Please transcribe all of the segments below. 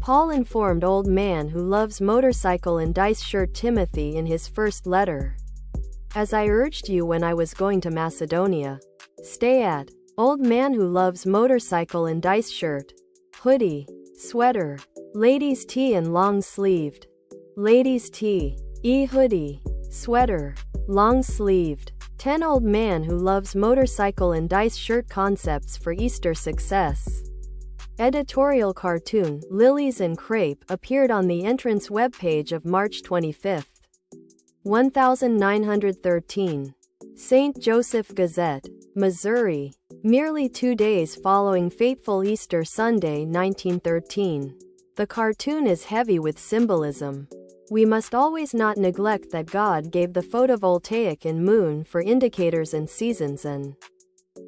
Paul informed old man who loves motorcycle and dice shirt Timothy in his first letter. As I urged you when I was going to Macedonia, stay at old man who loves motorcycle and dice shirt, hoodie, sweater, ladies tee and long-sleeved, ladies tee, hoodie, sweater, long-sleeved. 10 Old man who loves motorcycle and dice shirt concepts for Easter success. Editorial cartoon, Lilies and Crepe, appeared on the entrance webpage of March 25. 1913. St. Joseph Gazette, Missouri. Merely 2 days following fateful Easter Sunday 1913. The cartoon is heavy with symbolism. We must always not neglect that God gave the photovoltaic and moon for indicators and seasons and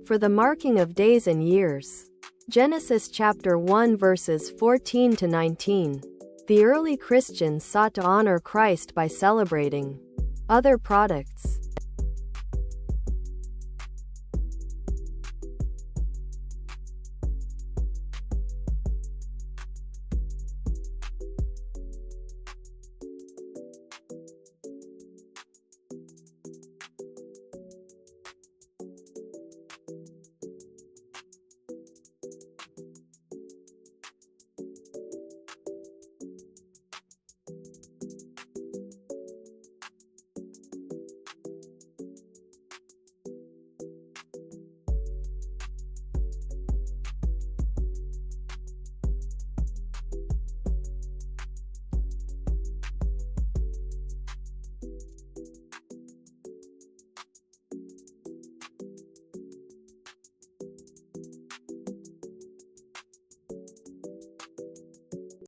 for the marking of days and years. Genesis chapter 1 verses 14 to 19. The early Christians sought to honor Christ by celebrating other products.